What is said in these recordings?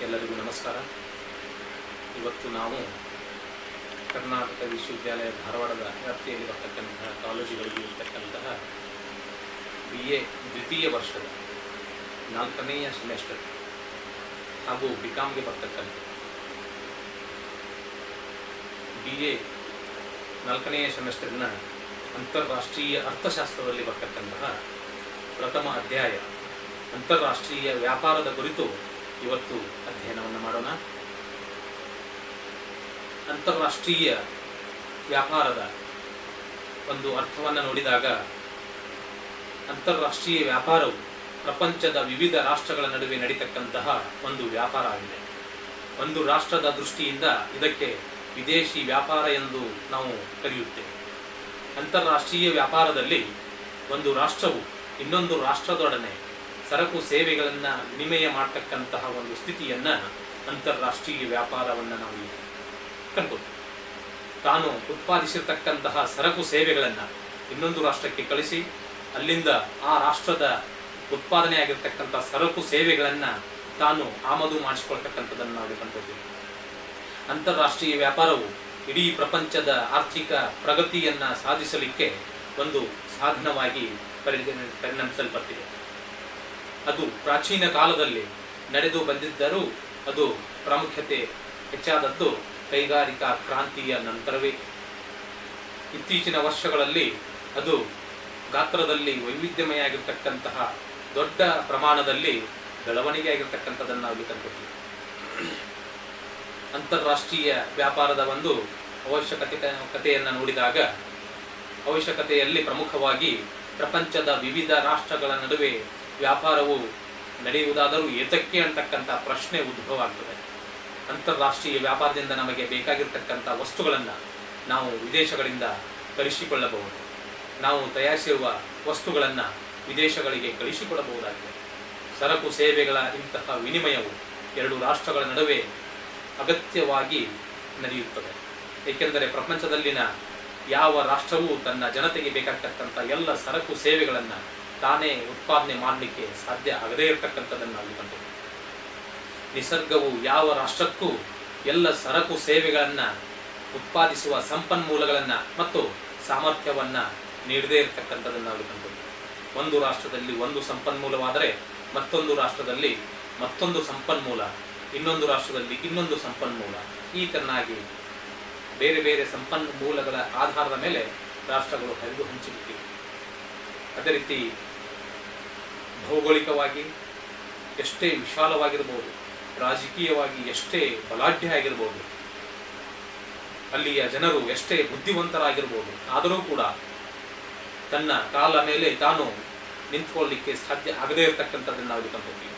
ಎಲ್ಲರಿಗೂ ನಮಸ್ಕಾರ. ಇವತ್ತು ನಾವು ಕರ್ನಾಟಕ ವಿಶ್ವವಿದ್ಯಾಲಯ ಧಾರವಾಡದ ವ್ಯಾಪ್ತಿಯಲ್ಲಿ ಬರ್ತಕ್ಕಂತಹ ಕಾಲೇಜುಗಳಿಗೆ ಇರತಕ್ಕಂತಹ BA ದ್ವಿತೀಯ ವರ್ಷದ 4ನೆಯ ಸೆಮಿಸ್ಟರ್ ಹಾಗೂ ಬಿಕಾಮ್ಗೆ ಬರ್ತಕ್ಕಂಥ BA 4ನೆಯ ಸೆಮಿಸ್ಟರ್ನ ಅಂತಾರಾಷ್ಟ್ರೀಯ ಅರ್ಥಶಾಸ್ತ್ರದಲ್ಲಿ ಬರ್ತಕ್ಕಂತಹ ಪ್ರಥಮ ಅಧ್ಯಾಯ ಅಂತಾರಾಷ್ಟ್ರೀಯ ವ್ಯಾಪಾರದ ಕುರಿತು ಇವತ್ತು ಅಧ್ಯಯನವನ್ನು ಮಾಡೋಣ. ಅಂತಾರಾಷ್ಟ್ರೀಯ ವ್ಯಾಪಾರದ ಒಂದು ಅರ್ಥವನ್ನು ನೋಡಿದಾಗ ಅಂತಾರಾಷ್ಟ್ರೀಯ ವ್ಯಾಪಾರವು ಪ್ರಪಂಚದ ವಿವಿಧ ರಾಷ್ಟ್ರಗಳ ನಡುವೆ ನಡೀತಕ್ಕಂತಹ ಒಂದು ವ್ಯಾಪಾರ ಆಗಿದೆ. ಒಂದು ರಾಷ್ಟ್ರದ ದೃಷ್ಟಿಯಿಂದ ಇದಕ್ಕೆ ವಿದೇಶಿ ವ್ಯಾಪಾರ ಎಂದು ನಾವು ಕರೆಯುತ್ತೇವೆ. ಅಂತಾರಾಷ್ಟ್ರೀಯ ವ್ಯಾಪಾರದಲ್ಲಿ ಒಂದು ರಾಷ್ಟ್ರವು ಇನ್ನೊಂದು ರಾಷ್ಟ್ರದೊಡನೆ ಸರಕು ಸೇವೆಗಳನ್ನು ವಿನಿಮಯ ಮಾಡತಕ್ಕಂತಹ ಒಂದು ಸ್ಥಿತಿಯನ್ನು ಅಂತಾರಾಷ್ಟ್ರೀಯ ವ್ಯಾಪಾರವನ್ನು ನಾವು ಕಂಡುಕೊಳ್ಳುತ್ತೇವೆ. ತಾನು ಉತ್ಪಾದಿಸಿರ್ತಕ್ಕಂತಹ ಸರಕು ಸೇವೆಗಳನ್ನು ಇನ್ನೊಂದು ರಾಷ್ಟ್ರಕ್ಕೆ ಕಳಿಸಿ ಅಲ್ಲಿಂದ ಆ ರಾಷ್ಟ್ರದ ಉತ್ಪಾದನೆಯಾಗಿರ್ತಕ್ಕಂಥ ಸರಕು ಸೇವೆಗಳನ್ನು ತಾನು ಆಮದು ಮಾಡಿಸಿಕೊಳ್ತಕ್ಕಂಥದ್ದನ್ನು ನಾವು ಕಂಡುಕೊಳ್ಳುತ್ತೇವೆ. ಅಂತಾರಾಷ್ಟ್ರೀಯ ವ್ಯಾಪಾರವು ಇಡೀ ಪ್ರಪಂಚದ ಆರ್ಥಿಕ ಪ್ರಗತಿಯನ್ನು ಸಾಧಿಸಲಿಕ್ಕೆ ಒಂದು ಸಾಧನವಾಗಿ ಪರಿಣಮಿಸಲ್ಪಟ್ಟಿದೆ. ಅದು ಪ್ರಾಚೀನ ಕಾಲದಲ್ಲಿ ನಡೆದು ಬಂದಿದ್ದರೂ ಅದು ಪ್ರಾಮುಖ್ಯತೆ ಹೆಚ್ಚಾದದ್ದು ಕೈಗಾರಿಕಾ ಕ್ರಾಂತಿಯ ನಂತರವೇ. ಇತ್ತೀಚಿನ ವರ್ಷಗಳಲ್ಲಿ ಅದು ಗಾತ್ರದಲ್ಲಿ ವೈವಿಧ್ಯಮಯಾಗಿರ್ತಕ್ಕಂತಹ ದೊಡ್ಡ ಪ್ರಮಾಣದಲ್ಲಿ ಬೆಳವಣಿಗೆ ಆಗಿರ್ತಕ್ಕಂಥದ್ದನ್ನು ನಾವು ಕಂಡುಕೊಳ್ಳುತ್ತೇವೆ. ಅಂತಾರಾಷ್ಟ್ರೀಯ ವ್ಯಾಪಾರದ ಒಂದು ಅವಶ್ಯಕತೆಯನ್ನು ನೋಡಿದಾಗ ಅವಶ್ಯಕತೆಯಲ್ಲಿ ಪ್ರಮುಖವಾಗಿ ಪ್ರಪಂಚದ ವಿವಿಧ ರಾಷ್ಟ್ರಗಳ ನಡುವೆ ವ್ಯಾಪಾರವು ನಡೆಯುವುದಾದರೂ ಏತಕ್ಕೆ ಅಂತಕ್ಕಂಥ ಪ್ರಶ್ನೆ ಉದ್ಭವ ಆಗ್ತದೆ. ಅಂತಾರಾಷ್ಟ್ರೀಯ ವ್ಯಾಪಾರದಿಂದ ನಮಗೆ ಬೇಕಾಗಿರ್ತಕ್ಕಂಥ ವಸ್ತುಗಳನ್ನು ನಾವು ವಿದೇಶಗಳಿಂದ ತರಿಸಿಕೊಳ್ಳಬಹುದು. ನಾವು ತಯಾರಿಸಿರುವ ವಸ್ತುಗಳನ್ನು ವಿದೇಶಗಳಿಗೆ ಕಳಿಸಿಕೊಡಬಹುದಾಗಿದೆ. ಸರಕು ಸೇವೆಗಳ ಇಂತಹ ವಿನಿಮಯವು ಎರಡು ರಾಷ್ಟ್ರಗಳ ನಡುವೆ ಅಗತ್ಯವಾಗಿ ನಡೆಯುತ್ತದೆ. ಏಕೆಂದರೆ ಪ್ರಪಂಚದಲ್ಲಿನ ಯಾವ ರಾಷ್ಟ್ರವೂ ತನ್ನ ಜನತೆಗೆ ಬೇಕಾಗ್ತಕ್ಕಂಥ ಎಲ್ಲ ಸರಕು ಸೇವೆಗಳನ್ನು ತಾನೇ ಉತ್ಪಾದನೆ ಮಾಡಲಿಕ್ಕೆ ಸಾಧ್ಯ ಆಗದೇ ಇರತಕ್ಕಂಥದ್ದನ್ನು ನಾವು ಕಂಡುಕೊಳ್ಳುತ್ತೇವೆ. ನಿಸರ್ಗವು ಯಾವ ರಾಷ್ಟ್ರಕ್ಕೂ ಎಲ್ಲ ಸರಕು ಸೇವೆಗಳನ್ನು ಉತ್ಪಾದಿಸುವ ಸಂಪನ್ಮೂಲಗಳನ್ನು ಮತ್ತು ಸಾಮರ್ಥ್ಯವನ್ನು ನೀಡದೇ ಇರತಕ್ಕಂಥದ್ದನ್ನು ನಾವು ಕಂಡುಕೊಳ್ಳುತ್ತೇವೆ. ಒಂದು ರಾಷ್ಟ್ರದಲ್ಲಿ ಒಂದು ಸಂಪನ್ಮೂಲವಾದರೆ ಮತ್ತೊಂದು ರಾಷ್ಟ್ರದಲ್ಲಿ ಮತ್ತೊಂದು ಸಂಪನ್ಮೂಲ, ಇನ್ನೊಂದು ರಾಷ್ಟ್ರದಲ್ಲಿ ಇನ್ನೊಂದು ಸಂಪನ್ಮೂಲ, ಈ ತರನಾಗಿ ಬೇರೆ ಬೇರೆ ಸಂಪನ್ಮೂಲಗಳ ಆಧಾರದ ಮೇಲೆ ರಾಷ್ಟ್ರಗಳು ಹರಿದು ಹಂಚಿಬಿಟ್ಟಿವೆ. ಅದೇ ರೀತಿ ಭೌಗೋಳಿಕವಾಗಿ ಎಷ್ಟೇ ವಿಶಾಲವಾಗಿರ್ಬೋದು, ರಾಜಕೀಯವಾಗಿ ಎಷ್ಟೇ ಬಲಾಢ್ಯ ಆಗಿರ್ಬೋದು, ಅಲ್ಲಿಯ ಜನರು ಎಷ್ಟೇ ಬುದ್ಧಿವಂತರಾಗಿರ್ಬೋದು, ಆದರೂ ಕೂಡ ತನ್ನ ಕಾಲ ಮೇಲೆ ತಾನು ನಿಂತ್ಕೊಳ್ಳಲಿಕ್ಕೆ ಸಾಧ್ಯ ಆಗದೇ ಇರತಕ್ಕಂಥದ್ದನ್ನು ನಾವು ಕಂಡುಕೊಳ್ಳಿ.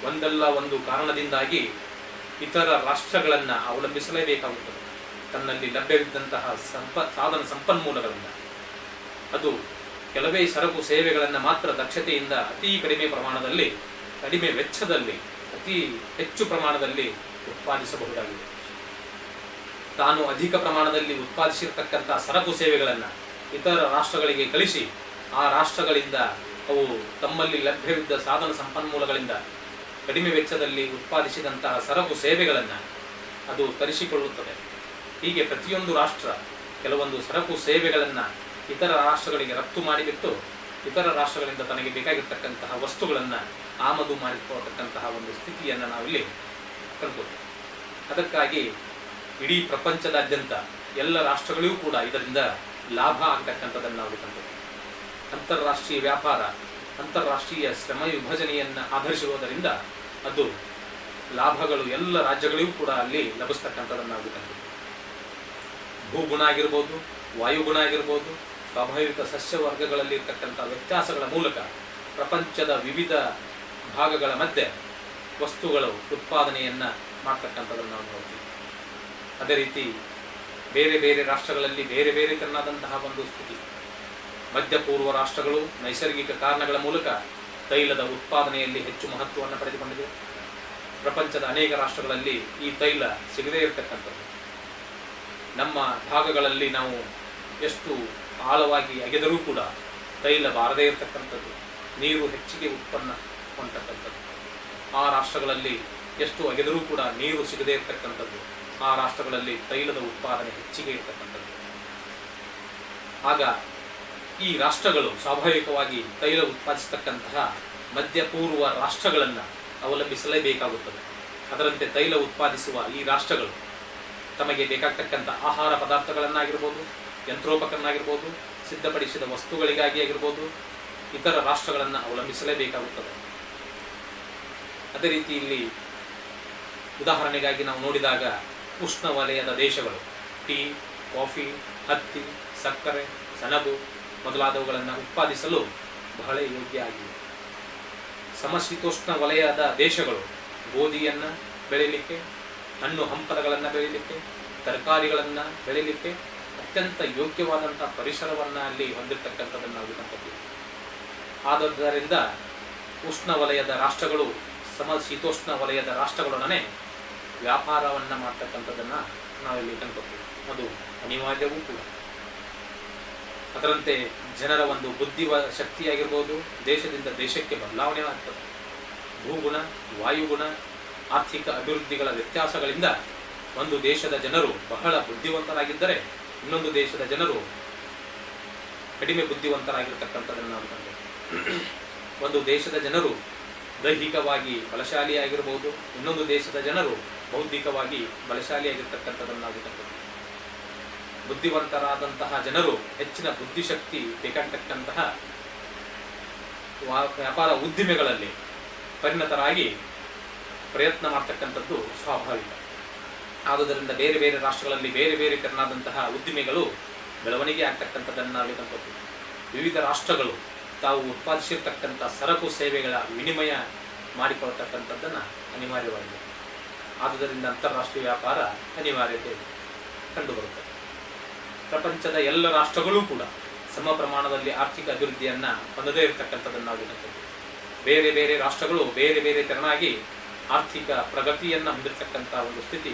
ಒಂದಲ್ಲ ಒಂದು ಕಾರಣದಿಂದಾಗಿ ಇತರ ರಾಷ್ಟ್ರಗಳನ್ನು ಅವಲಂಬಿಸಲೇಬೇಕಾಗುತ್ತದೆ. ತನ್ನಲ್ಲಿ ಲಭ್ಯವಿದ್ದಂತಹ ಸಾಧನ ಸಂಪನ್ಮೂಲಗಳನ್ನು, ಅದು ಕೆಲವೇ ಸರಕು ಸೇವೆಗಳನ್ನು ಮಾತ್ರ ದಕ್ಷತೆಯಿಂದ ಅತಿ ಕಡಿಮೆ ಪ್ರಮಾಣದಲ್ಲಿ, ಕಡಿಮೆ ವೆಚ್ಚದಲ್ಲಿ, ಅತಿ ಹೆಚ್ಚು ಪ್ರಮಾಣದಲ್ಲಿ ಉತ್ಪಾದಿಸಬಹುದಾಗಿದೆ. ತಾನು ಅಧಿಕ ಪ್ರಮಾಣದಲ್ಲಿ ಉತ್ಪಾದಿಸಿರ್ತಕ್ಕಂಥ ಸರಕು ಸೇವೆಗಳನ್ನು ಇತರ ರಾಷ್ಟ್ರಗಳಿಗೆ ಕಳಿಸಿ ಆ ರಾಷ್ಟ್ರಗಳಿಂದ ಅವು ತಮ್ಮಲ್ಲಿ ಲಭ್ಯವಿದ್ದ ಸಾಧನ ಸಂಪನ್ಮೂಲಗಳಿಂದ ಕಡಿಮೆ ವೆಚ್ಚದಲ್ಲಿ ಉತ್ಪಾದಿಸಿದಂತಹ ಸರಕು ಸೇವೆಗಳನ್ನು ಅದು ತರಿಸಿಕೊಳ್ಳುತ್ತದೆ. ಹೀಗೆ ಪ್ರತಿಯೊಂದು ರಾಷ್ಟ್ರ ಕೆಲವೊಂದು ಸರಕು ಸೇವೆಗಳನ್ನು ಇತರ ರಾಷ್ಟ್ರಗಳಿಗೆ ರಫ್ತು ಮಾಡಿಬಿಟ್ಟು ಇತರ ರಾಷ್ಟ್ರಗಳಿಂದ ತನಗೆ ಬೇಕಾಗಿರ್ತಕ್ಕಂತಹ ವಸ್ತುಗಳನ್ನು ಆಮದು ಮಾಡಿಕೊಳ್ಳತಕ್ಕಂತಹ ಒಂದು ಸ್ಥಿತಿಯನ್ನು ನಾವಿಲ್ಲಿ ಕಂಡುಕೊಳ್ಳುತ್ತೇವೆ. ಅದಕ್ಕಾಗಿ ಇಡೀ ಪ್ರಪಂಚದಾದ್ಯಂತ ಎಲ್ಲ ರಾಷ್ಟ್ರಗಳಿಗೂ ಕೂಡ ಇದರಿಂದ ಲಾಭ ಆಗ್ತಕ್ಕಂಥದ್ದನ್ನು ನಾವು ಕಂಡುಕೊಳ್ಳುತ್ತೇವೆ. ಅಂತಾರಾಷ್ಟ್ರೀಯ ವ್ಯಾಪಾರ ಅಂತಾರಾಷ್ಟ್ರೀಯ ಶ್ರಮ ವಿಭಜನೆಯನ್ನು ಆಧರಿಸಿರುವುದರಿಂದ ಅದು ಲಾಭಗಳು ಎಲ್ಲ ರಾಜ್ಯಗಳಿಗೂ ಕೂಡ ಅಲ್ಲಿ ಲಭಿಸ್ತಕ್ಕಂಥದ್ದನ್ನು ನಾವು ಕಂಡುಕೊಳ್ಳುತ್ತೇವೆ. ಭೂಗುಣ ಆಗಿರ್ಬೋದು, ವಾಯುಗುಣ ಆಗಿರ್ಬೋದು, ಸ್ವಾಭಾವಿಕ ಸಸ್ಯ ವರ್ಗಗಳಲ್ಲಿ ಇರ್ತಕ್ಕಂಥ ವ್ಯತ್ಯಾಸಗಳ ಮೂಲಕ ಪ್ರಪಂಚದ ವಿವಿಧ ಭಾಗಗಳ ಮಧ್ಯೆ ವಸ್ತುಗಳು ಉತ್ಪಾದನೆಯನ್ನು ಮಾಡ್ತಕ್ಕಂಥದ್ದನ್ನು ನಾವು ನೋಡ್ತೀವಿ. ಅದೇ ರೀತಿ ಬೇರೆ ಬೇರೆ ರಾಷ್ಟ್ರಗಳಲ್ಲಿ ಬೇರೆ ಬೇರೆ ತರನಾದಂತಹ ಒಂದು ಸ್ಥಿತಿ. ಮಧ್ಯಪೂರ್ವ ರಾಷ್ಟ್ರಗಳು ನೈಸರ್ಗಿಕ ಕಾರಣಗಳ ಮೂಲಕ ತೈಲದ ಉತ್ಪಾದನೆಯಲ್ಲಿ ಹೆಚ್ಚು ಮಹತ್ವವನ್ನು ಪಡೆದುಕೊಂಡಿದೆ. ಪ್ರಪಂಚದ ಅನೇಕ ರಾಷ್ಟ್ರಗಳಲ್ಲಿ ಈ ತೈಲ ಸಿಗದೇ ಇರತಕ್ಕಂಥದ್ದು. ನಮ್ಮ ಭಾಗಗಳಲ್ಲಿ ನಾವು ಎಷ್ಟು ಆಳವಾಗಿ ಅಗೆದರೂ ಕೂಡ ತೈಲ ಬಾರದೇ ಇರತಕ್ಕಂಥದ್ದು, ನೀರು ಹೆಚ್ಚಿಗೆ ಉತ್ಪನ್ನ ಹೊಂದತಕ್ಕಂಥದ್ದು. ಆ ರಾಷ್ಟ್ರಗಳಲ್ಲಿ ಎಷ್ಟು ಅಗೆದರೂ ಕೂಡ ನೀರು ಸಿಗದೇ ಇರತಕ್ಕಂಥದ್ದು, ಆ ರಾಷ್ಟ್ರಗಳಲ್ಲಿ ತೈಲದ ಉತ್ಪಾದನೆ ಹೆಚ್ಚಿಗೆ ಇರತಕ್ಕಂಥದ್ದು. ಆಗ ಈ ರಾಷ್ಟ್ರಗಳು ಸ್ವಾಭಾವಿಕವಾಗಿ ತೈಲ ಉತ್ಪಾದಿಸತಕ್ಕಂತಹ ಮಧ್ಯಪೂರ್ವ ರಾಷ್ಟ್ರಗಳನ್ನು ಅವಲಂಬಿಸಲೇಬೇಕಾಗುತ್ತದೆ. ಅದರಂತೆ ತೈಲ ಉತ್ಪಾದಿಸುವ ಈ ರಾಷ್ಟ್ರಗಳು ತಮಗೆ ಬೇಕಾಗ್ತಕ್ಕಂಥ ಆಹಾರ ಪದಾರ್ಥಗಳನ್ನಾಗಿರ್ಬೋದು, ಯಂತ್ರೋಪಕರಣ ಸಿದ್ಧಪಡಿಸಿದ ವಸ್ತುಗಳಿಗಾಗಿ ಆಗಿರ್ಬೋದು, ಇತರ ರಾಷ್ಟ್ರಗಳನ್ನು ಅವಲಂಬಿಸಲೇಬೇಕಾಗುತ್ತದೆ. ಅದೇ ರೀತಿ ಇಲ್ಲಿ ಉದಾಹರಣೆಗಾಗಿ ನಾವು ನೋಡಿದಾಗ ಉಷ್ಣವಲಯದ ದೇಶಗಳು ಟೀ, ಕಾಫಿ, ಹತ್ತಿ, ಸಕ್ಕರೆ, ಸೆಣಬು ಮೊದಲಾದವುಗಳನ್ನು ಉತ್ಪಾದಿಸಲು ಬಹಳ ಯೋಗ್ಯ ಆಗಿವೆ. ಸಮಶೀತೋಷ್ಣ ವಲಯದ ದೇಶಗಳು ಗೋಧಿಯನ್ನು ಬೆಳೀಲಿಕ್ಕೆ, ಹಣ್ಣು ಹಂಪಲಗಳನ್ನು ಬೆಳೀಲಿಕ್ಕೆ, ತರಕಾರಿಗಳನ್ನು ಬೆಳೀಲಿಕ್ಕೆ ಅತ್ಯಂತ ಯೋಗ್ಯವಾದಂಥ ಪರಿಸರವನ್ನು ಅಲ್ಲಿ ಹೊಂದಿರತಕ್ಕಂಥದ್ದನ್ನು ನಾವು ಕಾಣ್ತೀವಿ. ಆದ್ದರಿಂದ ಉಷ್ಣವಲಯದ ರಾಷ್ಟ್ರಗಳು ಸಮಶೀತೋಷ್ಣ ವಲಯದ ರಾಷ್ಟ್ರಗಳೊಡನೆ ವ್ಯಾಪಾರವನ್ನು ಮಾಡ್ತಕ್ಕಂಥದ್ದನ್ನು ನಾವಿಲ್ಲಿ ಕಾಣ್ತೀವಿ. ಅದು ಅನಿವಾರ್ಯವೂ ಕೂಡ. ಅದರಂತೆ ಜನರ ಒಂದು ಬುದ್ಧಿ ಶಕ್ತಿಯಾಗಿರ್ಬೋದು ದೇಶದಿಂದ ದೇಶಕ್ಕೆ ಬದಲಾವಣೆ ಆಗ್ತದೆ. ಭೂಗುಣ, ವಾಯುಗುಣ, ಆರ್ಥಿಕ ಅಭಿವೃದ್ಧಿಗಳ ವ್ಯತ್ಯಾಸಗಳಿಂದ ಒಂದು ದೇಶದ ಜನರು ಬಹಳ ಬುದ್ಧಿವಂತರಾಗಿದ್ದರೆ ಇನ್ನೊಂದು ದೇಶದ ಜನರು ಕಡಿಮೆ ಬುದ್ಧಿವಂತರಾಗಿರ್ತಕ್ಕಂಥದ್ದನ್ನು ನಾವು ಕಾಣ್ತೀವಿ. ಒಂದು ದೇಶದ ಜನರು ದೈಹಿಕವಾಗಿ ಬಲಶಾಲಿಯಾಗಿರ್ಬೋದು, ಇನ್ನೊಂದು ದೇಶದ ಜನರು ಬೌದ್ಧಿಕವಾಗಿ ಬಲಶಾಲಿಯಾಗಿರ್ತಕ್ಕಂಥದ್ದನ್ನು ನಾವು ಕಾಣ್ತೀವಿ. ಬುದ್ಧಿವಂತರಾದಂತಹ ಜನರು ಹೆಚ್ಚಿನ ಬುದ್ಧಿಶಕ್ತಿ ಬೇಕಾಗ್ತಕ್ಕಂತಹ ವ್ಯಾಪಾರ ಉದ್ದಿಮೆಗಳಲ್ಲಿ ಪರಿಣತರಾಗಿ ಪ್ರಯತ್ನ ಮಾಡ್ತಕ್ಕಂಥದ್ದು ಸ್ವಾಭಾವಿಕ. ಆದುದರಿಂದ ಬೇರೆ ಬೇರೆ ರಾಷ್ಟ್ರಗಳಲ್ಲಿ ಬೇರೆ ಬೇರೆ ತೆರನಾದಂತಹ ಉದ್ದಿಮೆಗಳು ಬೆಳವಣಿಗೆ ಆಗ್ತಕ್ಕಂಥದ್ದನ್ನು ನಾವು ಕಾಣ್ತೀವಿ. ವಿವಿಧ ರಾಷ್ಟ್ರಗಳು ತಾವು ಉತ್ಪಾದಿಸಿರ್ತಕ್ಕಂಥ ಸರಕು ಸೇವೆಗಳ ವಿನಿಮಯ ಮಾಡಿಕೊಳ್ತಕ್ಕಂಥದ್ದನ್ನು ಅನಿವಾರ್ಯವಾಗಿದೆ. ಆದುದರಿಂದ ಅಂತಾರಾಷ್ಟ್ರೀಯ ವ್ಯಾಪಾರ ಅನಿವಾರ್ಯತೆ ಕಂಡುಬರುತ್ತದೆ. ಪ್ರಪಂಚದ ಎಲ್ಲ ರಾಷ್ಟ್ರಗಳೂ ಕೂಡ ಸಮ ಪ್ರಮಾಣದಲ್ಲಿ ಆರ್ಥಿಕ ಅಭಿವೃದ್ಧಿಯನ್ನು ಹೊಂದದೇ ಇರತಕ್ಕಂಥದ್ದನ್ನು ನಾವು ಕಾಣ್ತೀವಿ. ಬೇರೆ ಬೇರೆ ರಾಷ್ಟ್ರಗಳು ಬೇರೆ ಬೇರೆ ತೆರನಾಗಿ ಆರ್ಥಿಕ ಪ್ರಗತಿಯನ್ನು ಹೊಂದಿರತಕ್ಕಂಥ ಒಂದು ಸ್ಥಿತಿ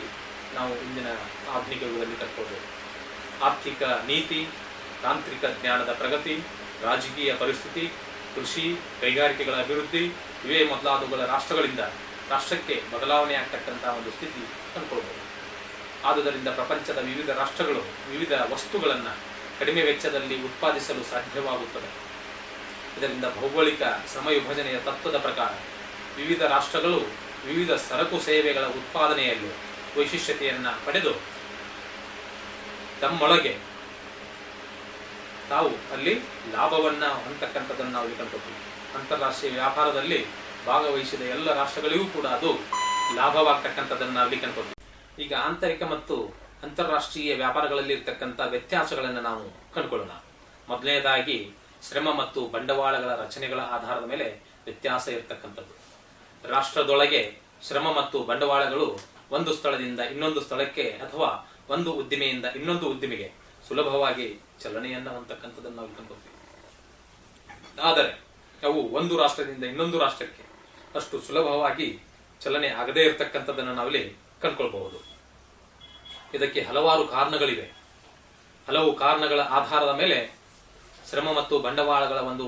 ನಾವು ಇಂದಿನ ಆಧುನಿಕ ಯುಗದಲ್ಲಿ ಕಂಡುಕೊಳ್ಳಬಹುದು. ಆರ್ಥಿಕ ನೀತಿ, ತಾಂತ್ರಿಕ ಜ್ಞಾನದ ಪ್ರಗತಿ, ರಾಜಕೀಯ ಪರಿಸ್ಥಿತಿ, ಕೃಷಿ, ಕೈಗಾರಿಕೆಗಳ ಅಭಿವೃದ್ಧಿ ಇವೇ ಮೊದಲಾದವುಗಳ ರಾಷ್ಟ್ರಗಳಿಂದ ರಾಷ್ಟ್ರಕ್ಕೆ ಬದಲಾವಣೆ ಆಗ್ತಕ್ಕಂಥ ಒಂದು ಸ್ಥಿತಿ ಕಂಡುಕೊಳ್ಬಹುದು. ಆದುದರಿಂದ ಪ್ರಪಂಚದ ವಿವಿಧ ರಾಷ್ಟ್ರಗಳು ವಿವಿಧ ವಸ್ತುಗಳನ್ನು ಕಡಿಮೆ ವೆಚ್ಚದಲ್ಲಿ ಉತ್ಪಾದಿಸಲು ಸಾಧ್ಯವಾಗುತ್ತದೆ. ಇದರಿಂದ ಭೌಗೋಳಿಕ ಸಮವಿಭಜನೆಯ ತತ್ವದ ಪ್ರಕಾರ ವಿವಿಧ ರಾಷ್ಟ್ರಗಳು ವಿವಿಧ ಸರಕು ಸೇವೆಗಳ ಉತ್ಪಾದನೆಯಲ್ಲಿ ವೈಶಿಷ್ಟ್ಯತೆಯನ್ನು ಪಡೆದು ತಮ್ಮೊಳಗೆ ತಾವು ಅಲ್ಲಿ ಲಾಭವನ್ನು ಹೊಂದತಕ್ಕಂಥದ್ದನ್ನು ನಾವು ಕಂಡುಕೊಳ್ತೀವಿ. ಅಂತಾರಾಷ್ಟ್ರೀಯ ವ್ಯಾಪಾರದಲ್ಲಿ ಭಾಗವಹಿಸಿದ ಎಲ್ಲ ರಾಷ್ಟ್ರಗಳಿಗೂ ಕೂಡ ಅದು ಲಾಭವಾಗ್ತಕ್ಕಂಥದ್ದನ್ನು ನಾವು ಕಂಡುಕೊಳ್ತೀವಿ. ಈಗ ಆಂತರಿಕ ಮತ್ತು ಅಂತಾರಾಷ್ಟ್ರೀಯ ವ್ಯಾಪಾರಗಳಲ್ಲಿ ಇರತಕ್ಕಂಥ ವ್ಯತ್ಯಾಸಗಳನ್ನು ನಾವು ಕಂಡುಕೊಳ್ಳೋಣ. ಮೊದಲನೇದಾಗಿ ಶ್ರಮ ಮತ್ತು ಬಂಡವಾಳಗಳ ರಚನೆಗಳ ಆಧಾರದ ಮೇಲೆ ವ್ಯತ್ಯಾಸ ಇರತಕ್ಕಂಥದ್ದು. ರಾಷ್ಟ್ರದೊಳಗೆ ಶ್ರಮ ಮತ್ತು ಬಂಡವಾಳಗಳು ಒಂದು ಸ್ಥಳದಿಂದ ಇನ್ನೊಂದು ಸ್ಥಳಕ್ಕೆ ಅಥವಾ ಒಂದು ಉದ್ದಿಮೆಯಿಂದ ಇನ್ನೊಂದು ಉದ್ದಿಮೆಗೆ ಸುಲಭವಾಗಿ ಚಲನೆಯನ್ನು ಹೊಂದತಕ್ಕಂಥದ್ದನ್ನು ನಾವು ಕಂಡುಕೊಳ್ತೀವಿ. ಆದರೆ ಅವು ಒಂದು ರಾಷ್ಟ್ರದಿಂದ ಇನ್ನೊಂದು ರಾಷ್ಟ್ರಕ್ಕೆ ಅಷ್ಟು ಸುಲಭವಾಗಿ ಚಲನೆ ಆಗದೇ ಇರತಕ್ಕಂಥದ್ದನ್ನು ನಾವಿಲ್ಲಿ ಕಂಡುಕೊಳ್ಬಹುದು. ಇದಕ್ಕೆ ಹಲವಾರು ಕಾರಣಗಳಿವೆ. ಹಲವು ಕಾರಣಗಳ ಆಧಾರದ ಮೇಲೆ ಶ್ರಮ ಮತ್ತು ಬಂಡವಾಳಗಳ ಒಂದು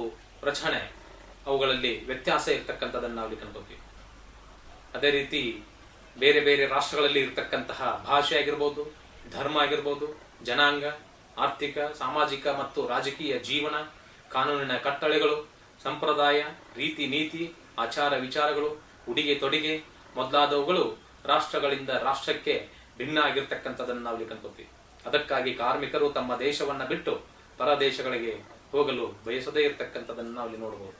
ರಚನೆ ಅವುಗಳಲ್ಲಿ ವ್ಯತ್ಯಾಸ ಇರತಕ್ಕಂಥದ್ದನ್ನು ನಾವು ಕಂಡುಕೊಳ್ತೀವಿ. ಅದೇ ರೀತಿ ಬೇರೆ ಬೇರೆ ರಾಷ್ಟ್ರಗಳಲ್ಲಿ ಇರತಕ್ಕಂತಹ ಭಾಷೆ ಆಗಿರ್ಬೋದು, ಧರ್ಮ ಆಗಿರ್ಬೋದು, ಜನಾಂಗ, ಆರ್ಥಿಕ, ಸಾಮಾಜಿಕ ಮತ್ತು ರಾಜಕೀಯ ಜೀವನ, ಕಾನೂನಿನ ಕಟ್ಟಳೆಗಳು, ಸಂಪ್ರದಾಯ, ರೀತಿ ನೀತಿ, ಆಚಾರ ವಿಚಾರಗಳು, ಉಡುಗೆ ತೊಡುಗೆ ಮೊದಲಾದವುಗಳು ರಾಷ್ಟ್ರಗಳಿಂದ ರಾಷ್ಟ್ರಕ್ಕೆ ಭಿನ್ನ ಆಗಿರ್ತಕ್ಕಂಥದ್ದನ್ನು ನಾವು ಕಂಡುಕೊಳ್ತೀವಿ. ಅದಕ್ಕಾಗಿ ಕಾರ್ಮಿಕರು ತಮ್ಮ ದೇಶವನ್ನು ಬಿಟ್ಟು ಪರ ದೇಶಗಳಿಗೆ ಹೋಗಲು ಬಯಸದೇ ಇರತಕ್ಕಂಥದ್ದನ್ನು ನಾವು ನೋಡಬಹುದು.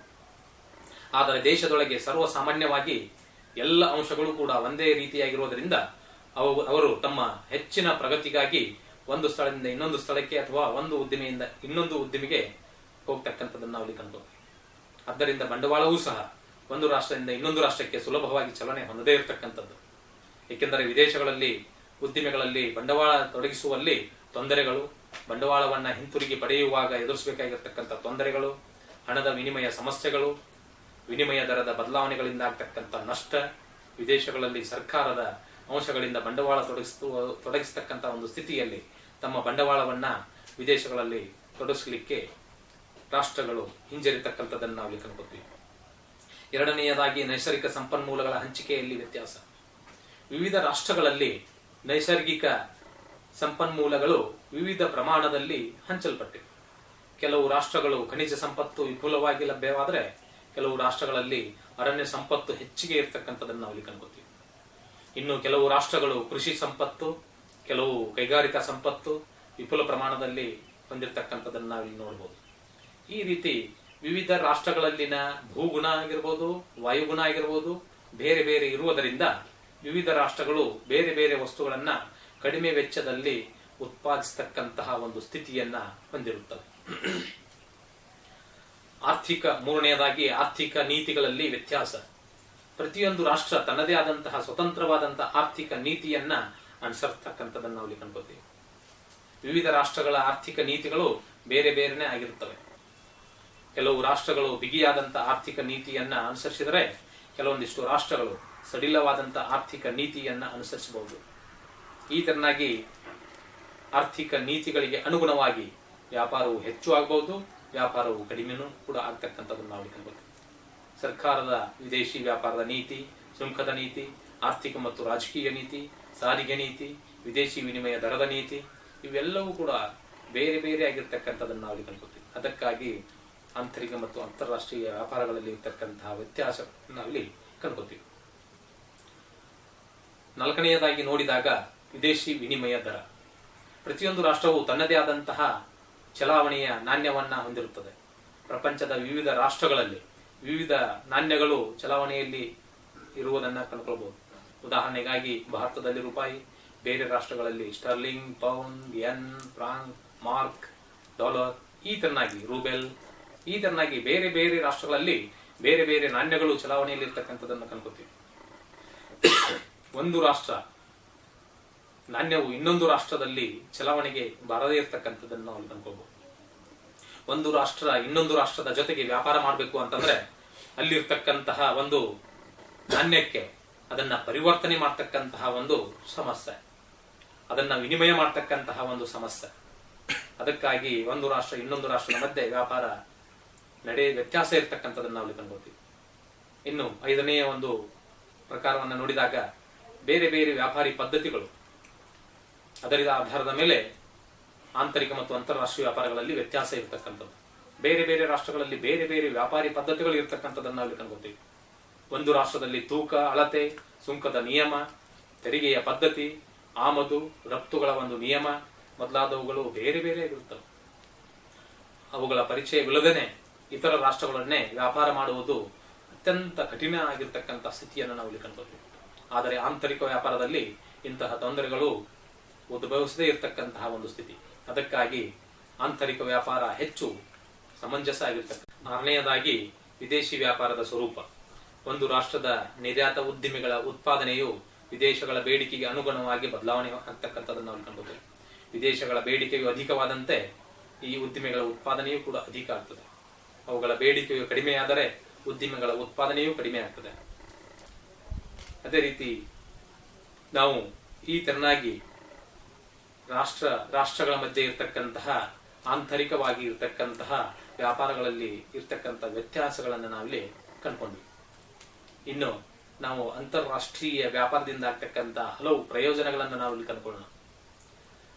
ಆದರೆ ದೇಶದೊಳಗೆ ಸರ್ವಸಾಮಾನ್ಯವಾಗಿ ಎಲ್ಲ ಅಂಶಗಳು ಕೂಡ ಒಂದೇ ರೀತಿಯಾಗಿರುವುದರಿಂದ ಅವರು ತಮ್ಮ ಹೆಚ್ಚಿನ ಪ್ರಗತಿಗಾಗಿ ಒಂದು ಸ್ಥಳದಿಂದ ಇನ್ನೊಂದು ಸ್ಥಳಕ್ಕೆ ಅಥವಾ ಒಂದು ಉದ್ದಿಮೆಯಿಂದ ಇನ್ನೊಂದು ಉದ್ದಿಮೆಗೆ ಹೋಗ್ತಕ್ಕಂಥದ್ದನ್ನು ನಾವು ಕಂಡುಕೊಳ್ತೀವಿ. ಆದ್ದರಿಂದ ಬಂಡವಾಳವೂ ಸಹ ಒಂದು ರಾಷ್ಟ್ರದಿಂದ ಇನ್ನೊಂದು ರಾಷ್ಟ್ರಕ್ಕೆ ಸುಲಭವಾಗಿ ಚಲನೆ ಹೊಂದದೇ ಇರತಕ್ಕಂಥದ್ದು. ಏಕೆಂದರೆ ವಿದೇಶಗಳಲ್ಲಿ ಉದ್ದಿಮೆಗಳಲ್ಲಿ ಬಂಡವಾಳ ತೊಡಗಿಸುವಲ್ಲಿ ತೊಂದರೆಗಳು, ಬಂಡವಾಳವನ್ನು ಹಿಂತಿರುಗಿ ಪಡೆಯುವಾಗ ಎದುರಿಸಬೇಕಾಗಿರ್ತಕ್ಕಂಥ ತೊಂದರೆಗಳು, ಹಣದ ವಿನಿಮಯ ಸಮಸ್ಯೆಗಳು, ವಿನಿಮಯ ದರದ ಬದಲಾವಣೆಗಳಿಂದ ಆಗ್ತಕ್ಕಂಥ ನಷ್ಟ, ವಿದೇಶಗಳಲ್ಲಿ ಸರ್ಕಾರದ ಅಂಶಗಳಿಂದ ಬಂಡವಾಳ ತೊಡಗಿಸತಕ್ಕಂಥ ಒಂದು ಸ್ಥಿತಿಯಲ್ಲಿ ತಮ್ಮ ಬಂಡವಾಳವನ್ನ ವಿದೇಶಗಳಲ್ಲಿ ತೊಡಗಿಸಲಿಕ್ಕೆ ರಾಷ್ಟ್ರಗಳು ಹಿಂಜರಿತಕ್ಕಂಥದ್ದನ್ನು ನಾವು ಕಂಡುಕೊಳ್ತೀವಿ. ಎರಡನೆಯದಾಗಿ ನೈಸರ್ಗಿಕ ಸಂಪನ್ಮೂಲಗಳ ಹಂಚಿಕೆಯಲ್ಲಿ ವ್ಯತ್ಯಾಸ. ವಿವಿಧ ರಾಷ್ಟ್ರಗಳಲ್ಲಿ ನೈಸರ್ಗಿಕ ಸಂಪನ್ಮೂಲಗಳು ವಿವಿಧ ಪ್ರಮಾಣದಲ್ಲಿ ಹಂಚಲ್ಪಟ್ಟಿವೆ. ಕೆಲವು ರಾಷ್ಟ್ರಗಳು ಖನಿಜ ಸಂಪತ್ತು ವಿಪುಲವಾಗಿ ಲಭ್ಯವಾದರೆ ಕೆಲವು ರಾಷ್ಟ್ರಗಳಲ್ಲಿ ಅರಣ್ಯ ಸಂಪತ್ತು ಹೆಚ್ಚಿಗೆ ಇರತಕ್ಕಂಥದ್ದನ್ನು ನಾವು ಇಲ್ಲಿ ಕಾಣ್ಕೋತೀವಿ. ಇನ್ನು ಕೆಲವು ರಾಷ್ಟ್ರಗಳು ಕೃಷಿ ಸಂಪತ್ತು, ಕೆಲವು ಕೈಗಾರಿಕಾ ಸಂಪತ್ತು ವಿಪುಲ ಪ್ರಮಾಣದಲ್ಲಿ ಹೊಂದಿರತಕ್ಕಂಥದ್ದನ್ನು ನಾವಿಲ್ಲಿ ನೋಡಬಹುದು. ಈ ರೀತಿ ವಿವಿಧ ರಾಷ್ಟ್ರಗಳಲ್ಲಿನ ಭೂಗುಣ ಆಗಿರ್ಬೋದು, ವಾಯುಗುಣ ಆಗಿರ್ಬೋದು ಬೇರೆ ಬೇರೆ ಇರುವುದರಿಂದ ವಿವಿಧ ರಾಷ್ಟ್ರಗಳು ಬೇರೆ ಬೇರೆ ವಸ್ತುಗಳನ್ನ ಕಡಿಮೆ ವೆಚ್ಚದಲ್ಲಿ ಉತ್ಪಾದಿಸತಕ್ಕಂತಹ ಒಂದು ಸ್ಥಿತಿಯನ್ನ ಹೊಂದಿರುತ್ತವೆ. ಮೂರನೆಯದಾಗಿ ಆರ್ಥಿಕ ನೀತಿಗಳಲ್ಲಿ ವ್ಯತ್ಯಾಸ. ಪ್ರತಿಯೊಂದು ರಾಷ್ಟ್ರ ತನ್ನದೇ ಆದಂತಹ ಸ್ವತಂತ್ರವಾದಂತಹ ಆರ್ಥಿಕ ನೀತಿಯನ್ನ ಅನುಸರಿಸತಕ್ಕಂಥದ್ದನ್ನು ನಾವು ಇಲ್ಲಿ ಕಾಣ್ಕೋತೀವಿ. ವಿವಿಧ ರಾಷ್ಟ್ರಗಳ ಆರ್ಥಿಕ ನೀತಿಗಳು ಬೇರೆ ಬೇರೆನೆ ಆಗಿರುತ್ತವೆ. ಕೆಲವು ರಾಷ್ಟ್ರಗಳು ಬಿಗಿಯಾದಂತಹ ಆರ್ಥಿಕ ನೀತಿಯನ್ನ ಅನುಸರಿಸಿದರೆ ಕೆಲವೊಂದಿಷ್ಟು ರಾಷ್ಟ್ರಗಳು ಸಡಿಲವಾದಂತಹ ಆರ್ಥಿಕ ನೀತಿಯನ್ನ ಅನುಸರಿಸಬಹುದು. ಈ ತರನಾಗಿ ಆರ್ಥಿಕ ನೀತಿಗಳಿಗೆ ಅನುಗುಣವಾಗಿ ವ್ಯಾಪಾರವು ಹೆಚ್ಚು ಆಗಬಹುದು, ವ್ಯಾಪಾರವು ಕಡಿಮೆನೂ ಕೂಡ ಆಗ್ತಕ್ಕಂಥದ್ದನ್ನು ನಾವು ಕಾಣಬಹುದು. ಸರ್ಕಾರದ ವಿದೇಶಿ ವ್ಯಾಪಾರದ ನೀತಿ, ಸುಂಕದ ನೀತಿ, ಆರ್ಥಿಕ ಮತ್ತು ರಾಜಕೀಯ ನೀತಿ, ಸಾರಿಗೆ ನೀತಿ, ವಿದೇಶಿ ವಿನಿಮಯ ದರದ ನೀತಿ ಇವೆಲ್ಲವೂ ಕೂಡ ಬೇರೆ ಬೇರೆ ಆಗಿರ್ತಕ್ಕಂಥದ್ದನ್ನು ನಾವು ಕಾಣ್ಕೋತೀವಿ. ಅದಕ್ಕಾಗಿ ಆಂತರಿಕ ಮತ್ತು ಅಂತಾರಾಷ್ಟ್ರೀಯ ವ್ಯಾಪಾರಗಳಲ್ಲಿ ಇರತಕ್ಕಂತಹ ವ್ಯತ್ಯಾಸ ನಾವಿಲ್ಲಿ ಕಾಣ್ಕೋತೀವಿ. ನಾಲ್ಕನೆಯದಾಗಿ ನೋಡಿದಾಗ ವಿದೇಶಿ ವಿನಿಮಯ ದರ. ಪ್ರತಿಯೊಂದು ರಾಷ್ಟ್ರವು ತನ್ನದೇ ಆದಂತಹ ಚಲಾವಣೆಯ ನಾಣ್ಯವನ್ನ ಹೊಂದಿರುತ್ತದೆ. ಪ್ರಪಂಚದ ವಿವಿಧ ರಾಷ್ಟ್ರಗಳಲ್ಲಿ ವಿವಿಧ ನಾಣ್ಯಗಳು ಚಲಾವಣೆಯಲ್ಲಿ ಇರುವುದನ್ನ ಕಂಡುಕೊಳ್ಳಬಹುದು. ಉದಾಹರಣೆಗಾಗಿ ಭಾರತದಲ್ಲಿ ರೂಪಾಯಿ, ಬೇರೆ ರಾಷ್ಟ್ರಗಳಲ್ಲಿ ಸ್ಟರ್ಲಿಂಗ್, ಪೌಂಡ್, ಯೆನ್, ಫ್ರಾಂಕ್, ಮಾರ್ಕ್, ಡಾಲರ್, ಈ ತರನಾಗಿ ರೂಬೆಲ್, ಈ ತರನಾಗಿ ಬೇರೆ ಬೇರೆ ರಾಷ್ಟ್ರಗಳಲ್ಲಿ ಬೇರೆ ಬೇರೆ ನಾಣ್ಯಗಳು ಚಲಾವಣೆಯಲ್ಲಿ ಇರ್ತಕ್ಕಂಥದ್ದನ್ನು ಕಂಡುಕೊಳ್ತೀವಿ. ಒಂದು ರಾಷ್ಟ್ರ ನಾಣ್ಯವು ಇನ್ನೊಂದು ರಾಷ್ಟ್ರದಲ್ಲಿ ಚಲಾವಣೆಗೆ ಬಾರದೇ ಇರತಕ್ಕಂಥದ್ದನ್ನು ನಾವು ಕಂಡುಕೊಳ್ಬಹುದು. ಒಂದು ರಾಷ್ಟ್ರ ಇನ್ನೊಂದು ರಾಷ್ಟ್ರದ ಜೊತೆಗೆ ವ್ಯಾಪಾರ ಮಾಡಬೇಕು ಅಂತಂದ್ರೆ ಅಲ್ಲಿರ್ತಕ್ಕಂತಹ ಒಂದು ನಾಣ್ಯಕ್ಕೆ ಅದನ್ನ ಪರಿವರ್ತನೆ ಮಾಡ್ತಕ್ಕಂತಹ ಒಂದು ಸಮಸ್ಯೆ, ಅದನ್ನ ವಿನಿಮಯ ಮಾಡ್ತಕ್ಕಂತಹ ಒಂದು ಸಮಸ್ಯೆ. ಅದಕ್ಕಾಗಿ ಒಂದು ರಾಷ್ಟ್ರ ಇನ್ನೊಂದು ರಾಷ್ಟ್ರದ ಮಧ್ಯೆ ವ್ಯಾಪಾರ ವ್ಯತ್ಯಾಸ ಇರತಕ್ಕಂಥದ್ದನ್ನು ನಾವು ಕಂಡುಕೊಳ್ತೀವಿ. ಇನ್ನು ಐದನೆಯ ಒಂದು ಪ್ರಕಾರವನ್ನು ನೋಡಿದಾಗ ಬೇರೆ ಬೇರೆ ವ್ಯಾಪಾರಿ ಪದ್ಧತಿಗಳು, ಅದರ ಆಧಾರದ ಮೇಲೆ ಆಂತರಿಕ ಮತ್ತು ಅಂತಾರಾಷ್ಟ್ರೀಯ ವ್ಯಾಪಾರಗಳಲ್ಲಿ ವ್ಯತ್ಯಾಸ ಇರತಕ್ಕಂಥದ್ದು. ಬೇರೆ ಬೇರೆ ರಾಷ್ಟ್ರಗಳಲ್ಲಿ ಬೇರೆ ಬೇರೆ ವ್ಯಾಪಾರಿ ಪದ್ಧತಿಗಳು ಇರತಕ್ಕಂಥದ್ದನ್ನು ನಾವು ಕಂಡುಕೊಳ್ತೀವಿ. ಒಂದು ರಾಷ್ಟ್ರದಲ್ಲಿ ತೂಕ, ಅಳತೆ, ಸುಂಕದ ನಿಯಮ, ತೆರಿಗೆಯ ಪದ್ಧತಿ, ಆಮದು ರಫ್ತುಗಳ ಒಂದು ನಿಯಮ ಮೊದಲಾದವುಗಳು ಬೇರೆ ಬೇರೆ ಇರುತ್ತವೆ. ಅವುಗಳ ಪರಿಚಯವಿಲ್ಲದೇನೆ ಇತರ ರಾಷ್ಟ್ರಗಳನ್ನೇ ವ್ಯಾಪಾರ ಮಾಡುವುದು ಅತ್ಯಂತ ಕಠಿಣ ಆಗಿರ್ತಕ್ಕಂಥ ಸ್ಥಿತಿಯನ್ನು ನಾವು ಇಲ್ಲಿ ಕಂಡುಕೊಳ್ತೀವಿ. ಆದರೆ ಆಂತರಿಕ ವ್ಯಾಪಾರದಲ್ಲಿ ಇಂತಹ ತೊಂದರೆಗಳು ಉದ್ಭವಿಸದೇ ಇರತಕ್ಕಂತಹ ಒಂದು ಸ್ಥಿತಿ. ಅದಕ್ಕಾಗಿ ಆಂತರಿಕ ವ್ಯಾಪಾರ ಹೆಚ್ಚು ಸಮಂಜಸ ಆಗಿರ್ತಕ್ಕಂಥ. ಆರನೆಯದಾಗಿ ವಿದೇಶಿ ವ್ಯಾಪಾರದ ಸ್ವರೂಪ. ಒಂದು ರಾಷ್ಟ್ರದ ನಿರ್ಯಾತ ಉದ್ದಿಮೆಗಳ ಉತ್ಪಾದನೆಯು ವಿದೇಶಗಳ ಬೇಡಿಕೆಗೆ ಅನುಗುಣವಾಗಿ ಬದಲಾವಣೆ ಆಗ್ತಕ್ಕಂಥದ್ದನ್ನು ನಾವು ಕಂಡುಕೊಳ್ತೀವಿ. ವಿದೇಶಗಳ ಬೇಡಿಕೆಯು ಅಧಿಕವಾದಂತೆ ಈ ಉದ್ದಿಮೆಗಳ ಉತ್ಪಾದನೆಯೂ ಕೂಡ ಅಧಿಕ ಆಗ್ತದೆ. ಅವುಗಳ ಬೇಡಿಕೆಯು ಕಡಿಮೆಯಾದರೆ ಉದ್ದಿಮೆಗಳ ಉತ್ಪಾದನೆಯೂ ಕಡಿಮೆ ಆಗ್ತದೆ. ಅದೇ ರೀತಿ ನಾವು ಈ ತೆರನಾಗಿ ರಾಷ್ಟ್ರಗಳ ಮಧ್ಯೆ ಇರತಕ್ಕಂತಹ ಆಂತರಿಕವಾಗಿ ಇರತಕ್ಕಂತಹ ವ್ಯಾಪಾರಗಳಲ್ಲಿ ಇರತಕ್ಕಂಥ ವ್ಯತ್ಯಾಸಗಳನ್ನು ನಾವಿಲ್ಲಿ ಕಂಡುಕೊಂಡ್ವಿ. ಇನ್ನು ನಾವು ಅಂತಾರಾಷ್ಟ್ರೀಯ ವ್ಯಾಪಾರದಿಂದ ಆಗ್ತಕ್ಕಂಥ ಹಲವು ಪ್ರಯೋಜನಗಳನ್ನು ನಾವಿಲ್ಲಿ ಕಂಡುಕೊಳ್ಳೋಣ.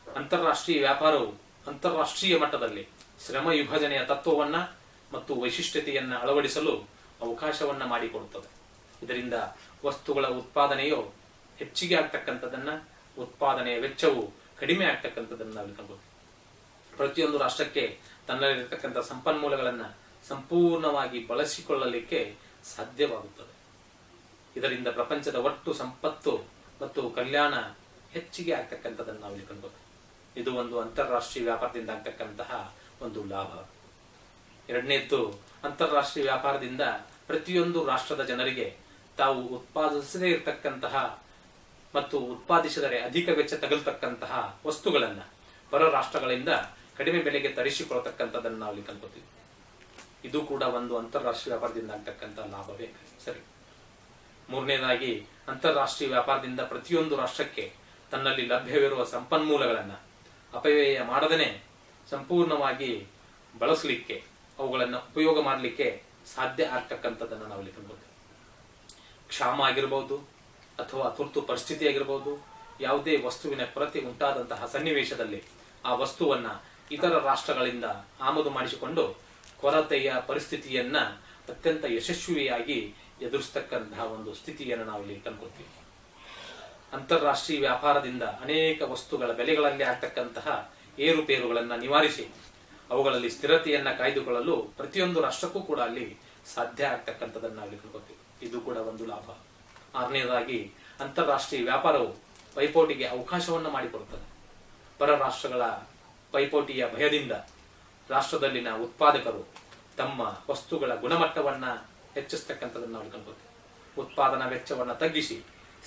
ಅಂತಾರಾಷ್ಟ್ರೀಯ ವ್ಯಾಪಾರವು ಅಂತಾರಾಷ್ಟ್ರೀಯ ಮಟ್ಟದಲ್ಲಿ ಶ್ರಮ ವಿಭಜನೆಯ ತತ್ವವನ್ನ ಮತ್ತು ವೈಶಿಷ್ಟ್ಯತೆಯನ್ನ ಅಳವಡಿಸಲು ಅವಕಾಶವನ್ನ ಮಾಡಿಕೊಡುತ್ತದೆ. ಇದರಿಂದ ವಸ್ತುಗಳ ಉತ್ಪಾದನೆಯು ಹೆಚ್ಚಿಗೆ ಆಗ್ತಕ್ಕಂಥದ್ದನ್ನ, ಉತ್ಪಾದನೆಯ ವೆಚ್ಚವು ಕಡಿಮೆ ಆಗ್ತಕ್ಕಂಥದ್ದನ್ನ ನಾವು ಕಂಡು ಪ್ರತಿಯೊಂದು ರಾಷ್ಟ್ರಕ್ಕೆ ತನ್ನಲ್ಲಿರತಕ್ಕಂಥ ಸಂಪನ್ಮೂಲಗಳನ್ನ ಸಂಪೂರ್ಣವಾಗಿ ಬಳಸಿಕೊಳ್ಳಲಿಕ್ಕೆ ಸಾಧ್ಯವಾಗುತ್ತದೆ. ಇದರಿಂದ ಪ್ರಪಂಚದ ಒಟ್ಟು ಸಂಪತ್ತು ಮತ್ತು ಕಲ್ಯಾಣ ಹೆಚ್ಚಿಗೆ ಆಗ್ತಕ್ಕಂಥದ್ದನ್ನು ನಾವು ಇಲ್ಲಿ ಕಂಡು. ಇದು ಒಂದು ಅಂತಾರಾಷ್ಟ್ರೀಯ ವ್ಯಾಪಾರದಿಂದ ಆಗ್ತಕ್ಕಂತಹ ಒಂದು ಲಾಭ. ಎರಡನೇದ್ದು, ಅಂತಾರಾಷ್ಟ್ರೀಯ ವ್ಯಾಪಾರದಿಂದ ಪ್ರತಿಯೊಂದು ರಾಷ್ಟ್ರದ ಜನರಿಗೆ ತಾವು ಉತ್ಪಾದಿಸದೇ ಇರತಕ್ಕಂತಹ ಮತ್ತು ಉತ್ಪಾದಿಸಿದರೆ ಅಧಿಕ ವೆಚ್ಚ ತಗಲ್ತಕ್ಕಂತಹ ವಸ್ತುಗಳನ್ನ ಪರ ರಾಷ್ಟ್ರಗಳಿಂದ ಕಡಿಮೆ ಬೆಲೆಗೆ ತರಿಸಿಕೊಳ್ಳತಕ್ಕಂಥದ್ದನ್ನು ನಾವು ಇಲ್ಲಿ ಕಂಡುಕೊಳ್ತೀವಿ. ಇದು ಕೂಡ ಒಂದು ಅಂತಾರಾಷ್ಟ್ರೀಯ ವ್ಯಾಪಾರದಿಂದ ಆಗ್ತಕ್ಕಂತಹ ಲಾಭವೇ ಸರಿ. ಮೂರನೇದಾಗಿ, ಅಂತಾರಾಷ್ಟ್ರೀಯ ವ್ಯಾಪಾರದಿಂದ ಪ್ರತಿಯೊಂದು ರಾಷ್ಟ್ರಕ್ಕೆ ತನ್ನಲ್ಲಿ ಲಭ್ಯವಿರುವ ಸಂಪನ್ಮೂಲಗಳನ್ನ ಅಪವ್ಯಯ ಮಾಡದೇನೆ ಸಂಪೂರ್ಣವಾಗಿ ಬಳಸಲಿಕ್ಕೆ, ಅವುಗಳನ್ನು ಉಪಯೋಗ ಮಾಡಲಿಕ್ಕೆ ಸಾಧ್ಯ ಆಗ್ತಕ್ಕಂಥದ್ದನ್ನು ನಾವು ಇಲ್ಲಿ ಕಂಡುಕೊಳ್ತೀವಿ. ಕ್ಷಾಮ ಆಗಿರ್ಬೋದು, ಅಥವಾ ತುರ್ತು ಪರಿಸ್ಥಿತಿ ಆಗಿರಬಹುದು, ಯಾವುದೇ ವಸ್ತುವಿನ ಕೊರತೆ ಉಂಟಾದಂತಹ ಸನ್ನಿವೇಶದಲ್ಲಿ ಆ ವಸ್ತುವನ್ನ ಇತರ ರಾಷ್ಟ್ರಗಳಿಂದ ಆಮದು ಮಾಡಿಸಿಕೊಂಡು ಕೊರತೆಯ ಪರಿಸ್ಥಿತಿಯನ್ನ ಅತ್ಯಂತ ಯಶಸ್ವಿಯಾಗಿ ಎದುರಿಸ್ತಕ್ಕಂತಹ ಒಂದು ಸ್ಥಿತಿಯನ್ನು ನಾವಿಲ್ಲಿ ಕಂಡುಕೊಳ್ತೀವಿ. ಅಂತಾರಾಷ್ಟ್ರೀಯ ವ್ಯಾಪಾರದಿಂದ ಅನೇಕ ವಸ್ತುಗಳ ಬೆಲೆಗಳಲ್ಲಿ ಆಗ್ತಕ್ಕಂತಹ ಏರುಪೇರುಗಳನ್ನು ನಿವಾರಿಸಿ ಅವುಗಳಲ್ಲಿ ಸ್ಥಿರತೆಯನ್ನ ಕಾಯ್ದುಕೊಳ್ಳಲು ಪ್ರತಿಯೊಂದು ರಾಷ್ಟ್ರಕ್ಕೂ ಕೂಡ ಅಲ್ಲಿ ಸಾಧ್ಯ ಆಗ್ತಕ್ಕಂಥದ್ದನ್ನು ನಾವಿಲ್ಲಿ ಕಂಡುಕೊಳ್ತೀವಿ. ಇದು ಕೂಡ ಒಂದು ಲಾಭ. ಆರನೇದಾಗಿ, ಅಂತಾರಾಷ್ಟ್ರೀಯ ವ್ಯಾಪಾರವು ಪೈಪೋಟಿಗೆ ಅವಕಾಶವನ್ನು ಮಾಡಿಕೊಡುತ್ತದೆ. ಪರ ರಾಷ್ಟ್ರಗಳ ಪೈಪೋಟಿಯ ಭಯದಿಂದ ರಾಷ್ಟ್ರದಲ್ಲಿನ ಉತ್ಪಾದಕರು ತಮ್ಮ ವಸ್ತುಗಳ ಗುಣಮಟ್ಟವನ್ನ ಹೆಚ್ಚಿಸ್ತಕ್ಕಂಥದ್ದನ್ನು ನಾವು ಕಂಡುಕೊಳ್ತೀವಿ. ಉತ್ಪಾದನಾ ವೆಚ್ಚವನ್ನು ತಗ್ಗಿಸಿ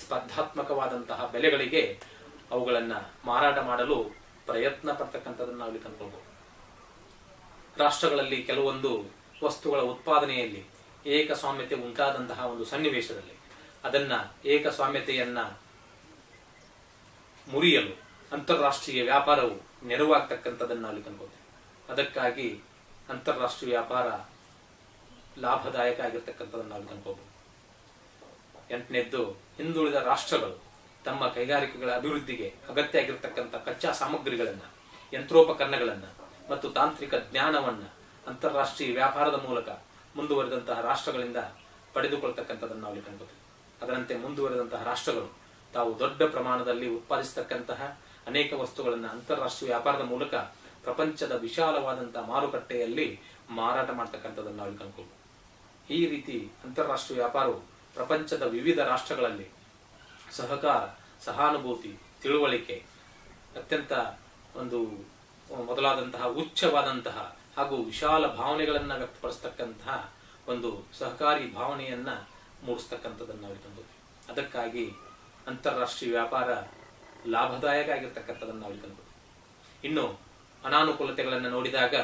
ಸ್ಪರ್ಧಾತ್ಮಕವಾದಂತಹ ಬೆಲೆಗಳಿಗೆ ಅವುಗಳನ್ನ ಮಾರಾಟ ಮಾಡಲು ಪ್ರಯತ್ನ ಪಡ್ತಕ್ಕಂಥದ್ದನ್ನು ನಾವು ಕಂಡುಕೊಳ್ಬಹುದು. ರಾಷ್ಟ್ರಗಳಲ್ಲಿ ಕೆಲವೊಂದು ವಸ್ತುಗಳ ಉತ್ಪಾದನೆಯಲ್ಲಿ ಏಕಸ್ವಾಮ್ಯತೆ ಉಂಟಾದಂತಹ ಒಂದು ಸನ್ನಿವೇಶದಲ್ಲಿ ಅದನ್ನ ಏಕಸ್ವಾಮ್ಯತೆಯನ್ನ ಮುರಿಯಲು ಅಂತಾರಾಷ್ಟ್ರೀಯ ವ್ಯಾಪಾರವು ನೆರವಾಗ್ತಕ್ಕಂಥದ್ದನ್ನು ನಾವು ಕಂಡುಕೊಳ್ತೇವೆ. ಅದಕ್ಕಾಗಿ ಅಂತಾರಾಷ್ಟ್ರೀಯ ವ್ಯಾಪಾರ ಲಾಭದಾಯಕ ಆಗಿರ್ತಕ್ಕಂಥದ್ದನ್ನು ನಾವು ಕಂಡುಕೊಳ್ಬಹುದು. ಎಂಟನೇದ್ದು, ಹಿಂದುಳಿದ ರಾಷ್ಟ್ರಗಳು ತಮ್ಮ ಕೈಗಾರಿಕೆಗಳ ಅಭಿವೃದ್ಧಿಗೆ ಅಗತ್ಯ ಆಗಿರತಕ್ಕಂಥ ಕಚ್ಚಾ ಸಾಮಗ್ರಿಗಳನ್ನ, ಯಂತ್ರೋಪಕರಣಗಳನ್ನ ಮತ್ತು ತಾಂತ್ರಿಕ ಜ್ಞಾನವನ್ನ ಅಂತಾರಾಷ್ಟ್ರೀಯ ವ್ಯಾಪಾರದ ಮೂಲಕ ಮುಂದುವರೆದಂತಹ ರಾಷ್ಟ್ರಗಳಿಂದ ಪಡೆದುಕೊಳ್ತಕ್ಕಂಥದ್ದನ್ನು ನಾವು ಕಂಡುಕೊಳ್ತೇವೆ. ಅದರಂತೆ ಮುಂದುವರೆದಂತಹ ರಾಷ್ಟ್ರಗಳು ತಾವು ದೊಡ್ಡ ಪ್ರಮಾಣದಲ್ಲಿ ಉತ್ಪಾದಿಸತಕ್ಕಂತಹ ಅನೇಕ ವಸ್ತುಗಳನ್ನು ಅಂತಾರಾಷ್ಟ್ರೀಯ ವ್ಯಾಪಾರದ ಮೂಲಕ ಪ್ರಪಂಚದ ವಿಶಾಲವಾದಂತಹ ಮಾರುಕಟ್ಟೆಯಲ್ಲಿ ಮಾರಾಟ ಮಾಡ್ತಕ್ಕಂಥದ್ದನ್ನು ನಾವು ಕಂಡುಕೊಳ್ಬಹುದು. ಈ ರೀತಿ ಅಂತಾರಾಷ್ಟ್ರೀಯ ವ್ಯಾಪಾರವು ಪ್ರಪಂಚದ ವಿವಿಧ ರಾಷ್ಟ್ರಗಳಲ್ಲಿ ಸಹಕಾರ, ಸಹಾನುಭೂತಿ, ತಿಳುವಳಿಕೆ, ಅತ್ಯಂತ ಒಂದು ಮೊದಲಾದಂತಹ ಉಚ್ಚವಾದಂತಹ ಹಾಗೂ ವಿಶಾಲ ಭಾವನೆಗಳನ್ನ ವ್ಯಕ್ತಪಡಿಸ್ತಕ್ಕಂತಹ ಒಂದು ಸಹಕಾರಿ ಭಾವನೆಯನ್ನ ಮೂಡಿಸ್ತಕ್ಕಂಥದ್ದನ್ನು ನಾವು ಕಂಡುಕೊಳ್ತೀವಿ. ಅದಕ್ಕಾಗಿ ಅಂತಾರಾಷ್ಟ್ರೀಯ ವ್ಯಾಪಾರ ಲಾಭದಾಯಕ ಆಗಿರ್ತಕ್ಕಂಥದ್ದನ್ನು ನಾವು ಕಂಡುಕೊಳ್ತೀವಿ. ಇನ್ನು ಅನಾನುಕೂಲತೆಗಳನ್ನು ನೋಡಿದಾಗ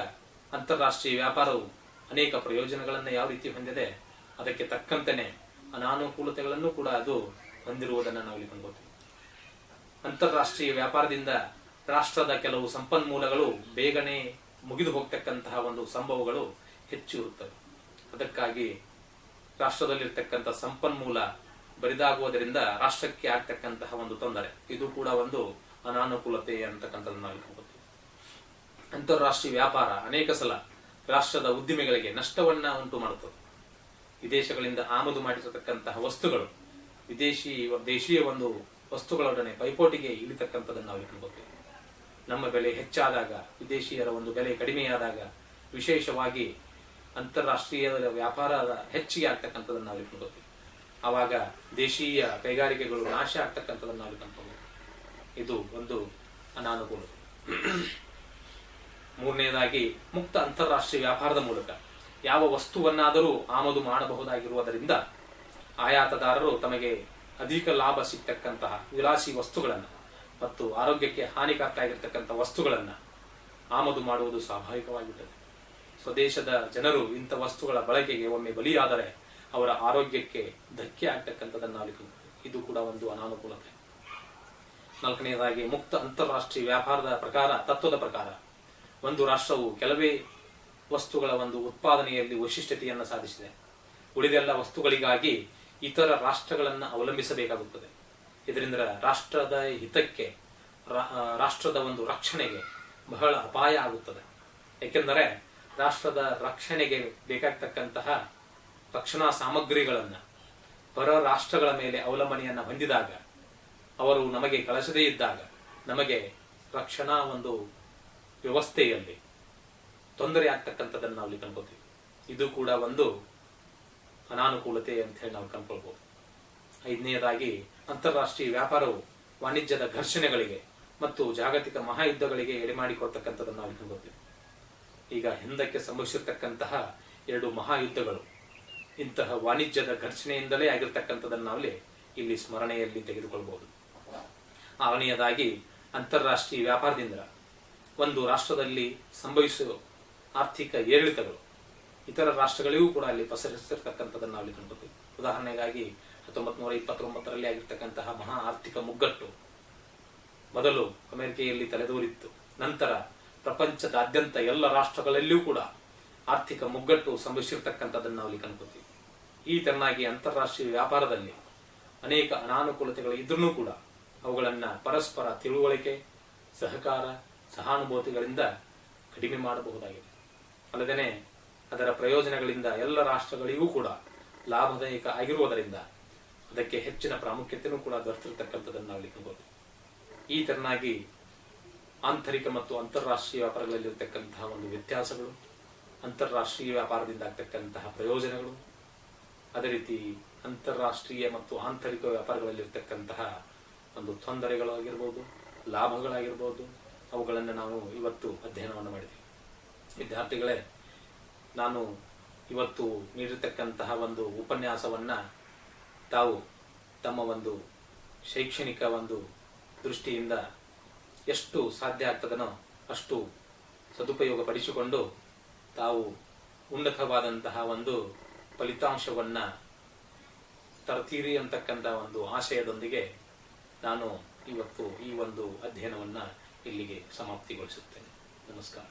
ಅಂತಾರಾಷ್ಟ್ರೀಯ ವ್ಯಾಪಾರವು ಅನೇಕ ಪ್ರಯೋಜನಗಳನ್ನು ಯಾವ ರೀತಿ ಹೊಂದಿದೆ, ಅದಕ್ಕೆ ತಕ್ಕಂತೆಯೇ ಅನಾನುಕೂಲತೆಗಳನ್ನು ಕೂಡ ಅದು ಹೊಂದಿರುವುದನ್ನು ನಾವು ಕಂಡುಕೊಳ್ತೀವಿ. ಅಂತಾರಾಷ್ಟ್ರೀಯ ವ್ಯಾಪಾರದಿಂದ ರಾಷ್ಟ್ರದ ಕೆಲವು ಸಂಪನ್ಮೂಲಗಳು ಬೇಗನೆ ಮುಗಿದು ಹೋಗ್ತಕ್ಕಂತಹ ಒಂದು ಸಂಭವಗಳು ಹೆಚ್ಚು ಇರುತ್ತವೆ. ಅದಕ್ಕಾಗಿ ರಾಷ್ಟ್ರದಲ್ಲಿರ್ತಕ್ಕಂಥ ಸಂಪನ್ಮೂಲ ಬರಿದಾಗುವುದರಿಂದ ರಾಷ್ಟ್ರಕ್ಕೆ ಆಗ್ತಕ್ಕಂತಹ ಒಂದು ತೊಂದರೆ, ಇದು ಕೂಡ ಒಂದು ಅನಾನುಕೂಲತೆ ಅಂತಕ್ಕಂಥದ್ದನ್ನು ನಾವು ಕಂಡುಕೊಳ್ತೀವಿ. ಅಂತಾರಾಷ್ಟ್ರೀಯ ವ್ಯಾಪಾರ ಅನೇಕ ಸಲ ರಾಷ್ಟ್ರದ ಉದ್ದಿಮೆಗಳಿಗೆ ನಷ್ಟವನ್ನ ಉಂಟು ಮಾಡುತ್ತದೆ. ವಿದೇಶಗಳಿಂದ ಆಮದು ಮಾಡಿಸತಕ್ಕಂತಹ ವಸ್ತುಗಳು ದೇಶೀಯ ಒಂದು ವಸ್ತುಗಳೊಡನೆ ಪೈಪೋಟಿಗೆ ಇಳಿತಕ್ಕಂಥದ್ದನ್ನು ನಾವು ಕಂಡುಕೊಳ್ತೀವಿ. ನಮ್ಮ ಬೆಲೆ ಹೆಚ್ಚಾದಾಗ, ವಿದೇಶಿಯರ ಒಂದು ಬೆಲೆ ಕಡಿಮೆಯಾದಾಗ, ವಿಶೇಷವಾಗಿ ಅಂತಾರಾಷ್ಟ್ರೀಯ ವ್ಯಾಪಾರದ ಹೆಚ್ಚಿಗೆ ಆಗ್ತಕ್ಕಂಥದ್ದನ್ನು ನಾವು ಕಂಡುಕೊಳ್ತೀವಿ. ಆವಾಗ ದೇಶೀಯ ಕೈಗಾರಿಕೆಗಳು ನಾಶ ಆಗ್ತಕ್ಕಂಥದ್ದನ್ನು ನಾವು ಕಂಡುಕೊಳ್ತೀವಿ. ಇದು ಒಂದು ಅನಾನುಕೂಲತೆ. ಮೂರನೇದಾಗಿ, ಮುಕ್ತ ಅಂತಾರಾಷ್ಟ್ರೀಯ ವ್ಯಾಪಾರದ ಮೂಲಕ ಯಾವ ವಸ್ತುವನ್ನಾದರೂ ಆಮದು ಮಾಡಬಹುದಾಗಿರುವುದರಿಂದ ಆಯಾತದಾರರು ತಮಗೆ ಅಧಿಕ ಲಾಭ ಸಿಗ್ತಕ್ಕಂತಹ ವಿಲಾಸಿ ವಸ್ತುಗಳನ್ನು ಮತ್ತು ಆರೋಗ್ಯಕ್ಕೆ ಹಾನಿಕಾರಕ ಆಗಿರ್ತಕ್ಕಂಥ ವಸ್ತುಗಳನ್ನು ಆಮದು ಮಾಡುವುದು ಸ್ವಾಭಾವಿಕವಾಗಿರುತ್ತದೆ. ಸ್ವದೇಶದ ಜನರು ಇಂಥ ವಸ್ತುಗಳ ಬಳಕೆಗೆ ಒಮ್ಮೆ ಬಲಿಯಾದರೆ ಅವರ ಆರೋಗ್ಯಕ್ಕೆ ಧಕ್ಕೆ ಆಗ್ತಕ್ಕಂಥದ್ದನ್ನು ನಾವು ಇದು ಕೂಡ ಒಂದು ಅನಾನುಕೂಲತೆ. ನಾಲ್ಕನೆಯದಾಗಿ, ಮುಕ್ತ ಅಂತಾರಾಷ್ಟ್ರೀಯ ವ್ಯಾಪಾರದ ತತ್ವದ ಪ್ರಕಾರ ಒಂದು ರಾಷ್ಟ್ರವು ಕೆಲವೇ ವಸ್ತುಗಳ ಒಂದು ಉತ್ಪಾದನೆಯಲ್ಲಿ ವೈಶಿಷ್ಟ್ಯತೆಯನ್ನು ಸಾಧಿಸಿದೆ. ಉಳಿದೆಲ್ಲ ವಸ್ತುಗಳಿಗಾಗಿ ಇತರ ರಾಷ್ಟ್ರಗಳನ್ನು ಅವಲಂಬಿಸಬೇಕಾಗುತ್ತದೆ. ಇದರಿಂದ ರಾಷ್ಟ್ರದ ಹಿತಕ್ಕೆ, ರಾಷ್ಟ್ರದ ಒಂದು ರಕ್ಷಣೆಗೆ ಬಹಳ ಅಪಾಯ ಆಗುತ್ತದೆ. ಏಕೆಂದರೆ ರಾಷ್ಟ್ರದ ರಕ್ಷಣೆಗೆ ಬೇಕಾಗ್ತಕ್ಕಂತಹ ರಕ್ಷಣಾ ಸಾಮಗ್ರಿಗಳನ್ನು ಪರ ರಾಷ್ಟ್ರಗಳ ಮೇಲೆ ಅವಲಂಬನೆಯನ್ನು ಹೊಂದಿದಾಗ, ಅವರು ನಮಗೆ ಕಳಿಸದೇ ಇದ್ದಾಗ ನಮಗೆ ರಕ್ಷಣಾ ಒಂದು ವ್ಯವಸ್ಥೆಯಲ್ಲಿ ತೊಂದರೆ ಆಗ್ತಕ್ಕಂಥದ್ದನ್ನು ನಾವು ಕಂಡುಕೊಳ್ತೀವಿ. ಇದು ಕೂಡ ಒಂದು ಅನಾನುಕೂಲತೆ ಅಂತ ಹೇಳಿ ನಾವು ಕಂಡುಕೊಳ್ಬಹುದು. ಐದನೆಯದಾಗಿ, ಅಂತಾರಾಷ್ಟ್ರೀಯ ವ್ಯಾಪಾರವು ವಾಣಿಜ್ಯದ ಘರ್ಷಣೆಗಳಿಗೆ ಮತ್ತು ಜಾಗತಿಕ ಮಹಾಯುದ್ಧಗಳಿಗೆ ಎಡೆಮಾಡಿಕೊಳ್ತಕ್ಕಂಥದ್ದನ್ನು ನಾವು ಕಂಡುಕೊಳ್ತೀವಿ. ಈಗ ಹಿಂದಕ್ಕೆ ಸಂಭವಿಸಿರ್ತಕ್ಕಂತಹ 2 ಮಹಾಯುದ್ಧಗಳು ಇಂತಹ ವಾಣಿಜ್ಯದ ಘರ್ಷಣೆಯಿಂದಲೇ ಆಗಿರ್ತಕ್ಕಂಥದ್ದನ್ನು ನಾವು ಇಲ್ಲಿ ಸ್ಮರಣೆಯಲ್ಲಿ ತೆಗೆದುಕೊಳ್ಳಬಹುದು. ಆರನೆಯದಾಗಿ, ಅಂತಾರಾಷ್ಟ್ರೀಯ ವ್ಯಾಪಾರದಿಂದ ಒಂದು ರಾಷ್ಟ್ರದಲ್ಲಿ ಸಂಭವಿಸುವ ಆರ್ಥಿಕ ಏರಿಳಿತಗಳು ಇತರ ರಾಷ್ಟ್ರಗಳಿಗೂ ಕೂಡ ಅಲ್ಲಿ ಪಸರಿಸಿರ್ತಕ್ಕಂಥದ್ದನ್ನು ನಾವು ಕಂಡುಕೊಳ್ತೀವಿ. ಉದಾಹರಣೆಗಾಗಿ 1929ರಲ್ಲಿ ಆಗಿರ್ತಕ್ಕಂತಹ ಮಹಾ ಆರ್ಥಿಕ ಮುಗ್ಗಟ್ಟು ಮೊದಲು ಅಮೆರಿಕೆಯಲ್ಲಿ ತಲೆದೋರಿತ್ತು. ನಂತರ ಪ್ರಪಂಚದಾದ್ಯಂತ ಎಲ್ಲ ರಾಷ್ಟ್ರಗಳಲ್ಲಿಯೂ ಕೂಡ ಆರ್ಥಿಕ ಮುಗ್ಗಟ್ಟು ಸಂಭವಿಸಿರ್ತಕ್ಕಂಥದ್ದನ್ನು ನಾವು ಕಂಡುಕೊಳ್ತೀವಿ. ಈ ತೆರನಾಗಿ ಅಂತಾರಾಷ್ಟ್ರೀಯ ವ್ಯಾಪಾರದಲ್ಲಿ ಅನೇಕ ಅನಾನುಕೂಲತೆಗಳು ಇದ್ರೂ ಕೂಡ ಅವುಗಳನ್ನು ಪರಸ್ಪರ ತಿಳುವಳಿಕೆ, ಸಹಕಾರ, ಸಹಾನುಭೂತಿಗಳಿಂದ ಕಡಿಮೆ ಮಾಡಬಹುದಾಗಿದೆ. ಅಲ್ಲದೆ ಅದರ ಪ್ರಯೋಜನಗಳಿಂದ ಎಲ್ಲ ರಾಷ್ಟ್ರಗಳಿಗೂ ಕೂಡ ಲಾಭದಾಯಕ ಆಗಿರುವುದರಿಂದ ಅದಕ್ಕೆ ಹೆಚ್ಚಿನ ಪ್ರಾಮುಖ್ಯತೆಯೂ ಕೂಡ ದೊರೆತಿರ್ತಕ್ಕಂಥದ್ದನ್ನು ನಾವು ಕಾಣಬಹುದು. ಈ ತೆರನಾಗಿ ಆಂತರಿಕ ಮತ್ತು ಅಂತಾರಾಷ್ಟ್ರೀಯ ವ್ಯಾಪಾರಗಳಲ್ಲಿರ್ತಕ್ಕಂತಹ ಒಂದು ವ್ಯತ್ಯಾಸಗಳು, ಅಂತಾರಾಷ್ಟ್ರೀಯ ವ್ಯಾಪಾರದಿಂದ ಆಗ್ತಕ್ಕಂತಹ ಪ್ರಯೋಜನಗಳು, ಅದೇ ರೀತಿ ಅಂತಾರಾಷ್ಟ್ರೀಯ ಮತ್ತು ಆಂತರಿಕ ವ್ಯಾಪಾರಗಳಲ್ಲಿರ್ತಕ್ಕಂತಹ ಒಂದು ತೊಂದರೆಗಳಾಗಿರ್ಬೋದು, ಲಾಭಗಳಾಗಿರ್ಬೋದು, ಅವುಗಳನ್ನು ನಾವು ಇವತ್ತು ಅಧ್ಯಯನವನ್ನು ಮಾಡಿದ್ದೀವಿ. ವಿದ್ಯಾರ್ಥಿಗಳೇ, ನಾನು ಇವತ್ತು ನೀಡಿರ್ತಕ್ಕಂತಹ ಒಂದು ಉಪನ್ಯಾಸವನ್ನು ತಾವು ತಮ್ಮ ಒಂದು ಶೈಕ್ಷಣಿಕ ಒಂದು ದೃಷ್ಟಿಯಿಂದ ಎಷ್ಟು ಸಾಧ್ಯ ಆಗ್ತದನೋ ಅಷ್ಟು ಸದುಪಯೋಗ ಪಡಿಸಿಕೊಂಡು ತಾವು ಉನ್ನತವಾದಂತಹ ಒಂದು ಫಲಿತಾಂಶವನ್ನು ತರ್ತೀರಿ ಅಂತಕ್ಕಂಥ ಒಂದು ಆಶಯದೊಂದಿಗೆ ನಾನು ಇವತ್ತು ಈ ಒಂದು ಅಧ್ಯಯನವನ್ನು ಇಲ್ಲಿಗೆ ಸಮಾಪ್ತಿಗೊಳಿಸುತ್ತೇನೆ. ನಮಸ್ಕಾರ.